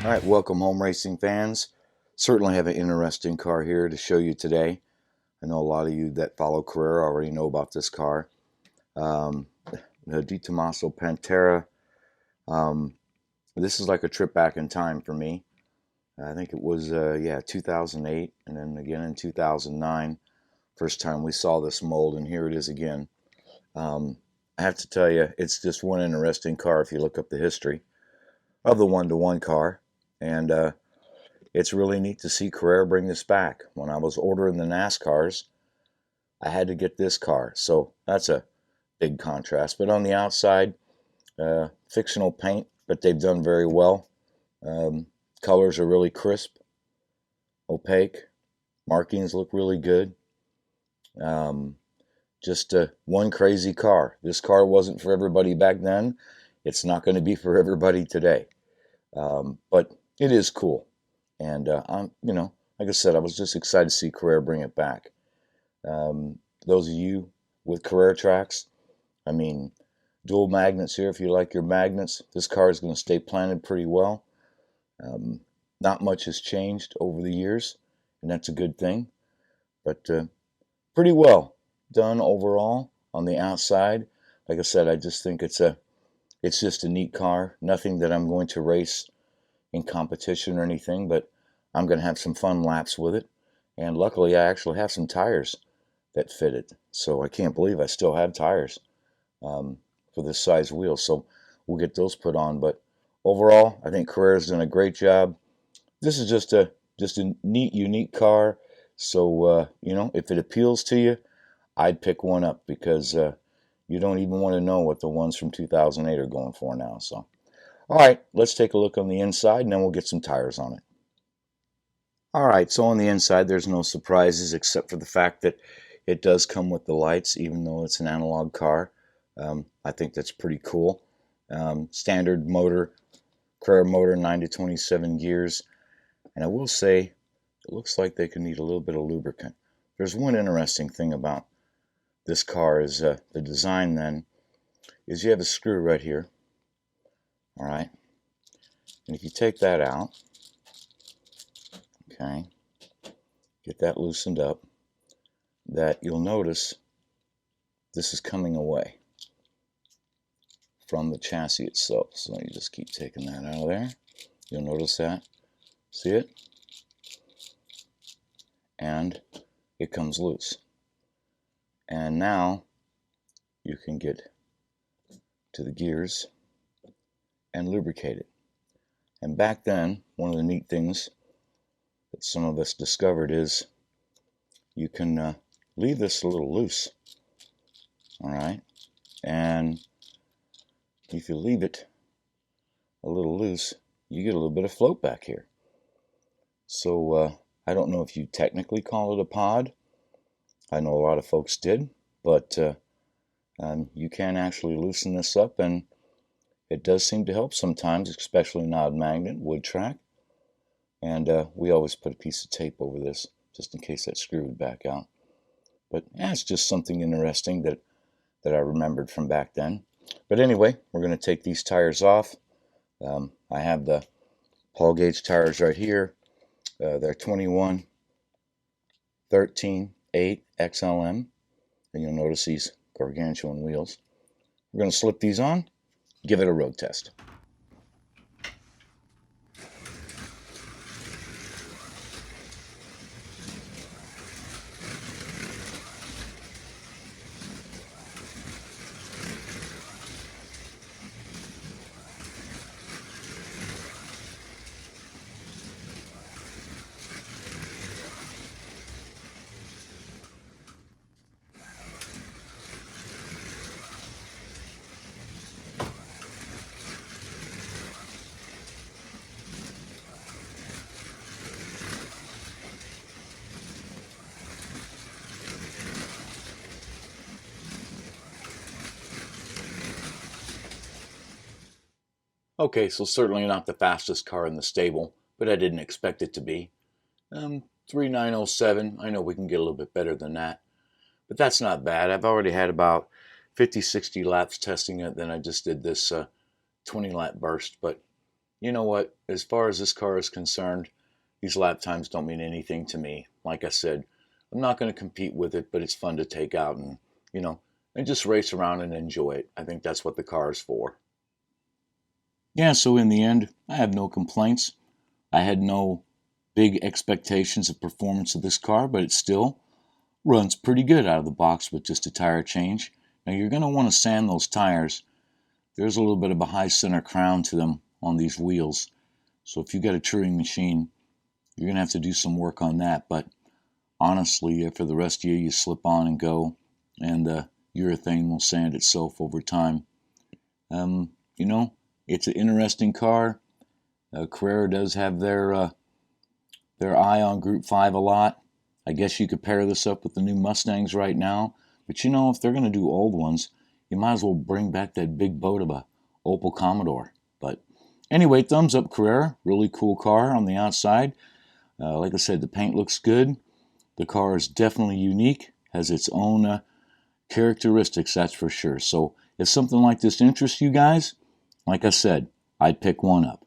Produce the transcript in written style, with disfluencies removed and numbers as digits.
All right, welcome home racing fans. Certainly have an interesting car here to show you today. I know a lot of you that follow Carrera already know about this car. The Tomaso Pantera. Um, this is like a trip back in time for me. I think it was, 2008, and then again in 2009. First time we saw this mold, and here it is again. Um, I have to tell you, it's just one interesting car if you look up the history of the one-to-one car. And it's really neat to see Carrera bring this back. When I was ordering the NASCARs, I had to get this car. So that's a big contrast. But on the outside, fictional paint, but they've done very well. Um, Colors are really crisp, opaque. Markings look really good. Um, just one crazy car. This car wasn't for everybody back then. It's not going to be for everybody today. But it is cool. And like I said, I was just excited to see Carrera bring it back. Those of you with Carrera tracks, I mean, dual magnets here. If you like your magnets, this car is going to stay planted pretty well. Not much has changed over the years, and that's a good thing. But pretty well done overall on the outside. Like I said, I just think it's just a neat car. Nothing that I'm going to race in competition or anything, but I'm going to have some fun laps with it. And luckily, I actually have some tires that fit it. So I can't believe I still have tires for this size wheel. So we'll get those put on. But overall, I think Carrera's done a great job. This is just a neat, unique car. So if it appeals to you, I'd pick one up because you don't even want to know what the ones from 2008 are going for now. So, all right, let's take a look on the inside, and then we'll get some tires on it. All right, so on the inside, there's no surprises except for the fact that it does come with the lights, even though it's an analog car. I think that's pretty cool. Standard motor, Carrera motor, 9 to 27 gears. And I will say, it looks like they could need a little bit of lubricant. There's one interesting thing about this car is the design then, is you have a screw right here. All right. And if you take that out, okay, get that loosened up, that you'll notice this is coming away from the chassis itself. So you just keep taking that out of there. You'll notice that. See it? And it comes loose. And now you can get to the gears and lubricate it. And back then, one of the neat things that some of us discovered is you can leave this a little loose. All right. And if you leave it a little loose, you get a little bit of float back here. So I don't know if you technically call it a pod. I know a lot of folks did, but you can actually loosen this up, and it does seem to help sometimes, especially non-magnet wood track. And we always put a piece of tape over this just in case that screw would back out. But it's just something interesting that I remembered from back then. But anyway, we're going to take these tires off. I have the Paul gauge tires right here. They're 21, 13, 8 XLM. And you'll notice these gargantuan wheels. We're going to slip these on, give it a road test. Okay, so certainly not the fastest car in the stable, but I didn't expect it to be. 3907, I know we can get a little bit better than that, but that's not bad. I've already had about 50, 60 laps testing it, then I just did this 20 lap burst, but you know what? As far as this car is concerned, these lap times don't mean anything to me. Like I said, I'm not going to compete with it, but it's fun to take out and, you know, and just race around and enjoy it. I think that's what the car is for. Yeah, so in the end, I have no complaints. I had no big expectations of performance of this car, but it still runs pretty good out of the box with just a tire change. Now you're going to want to sand those tires. There's a little bit of a high center crown to them on these wheels. So if you got a touring machine, you're going to have to do some work on that. But honestly, for the rest of you slip on and go, and the urethane will sand itself over time. You know, it's an interesting car. Carrera does have their eye on Group 5 a lot. I guess you could pair this up with the new Mustangs right now. But you know, if they're going to do old ones, you might as well bring back that big boat of a Opel Commodore. But anyway, thumbs up Carrera. Really cool car on the outside. Like I said, the paint looks good. The car is definitely unique, has its own characteristics, that's for sure. So if something like this interests you guys, like I said, I'd pick one up.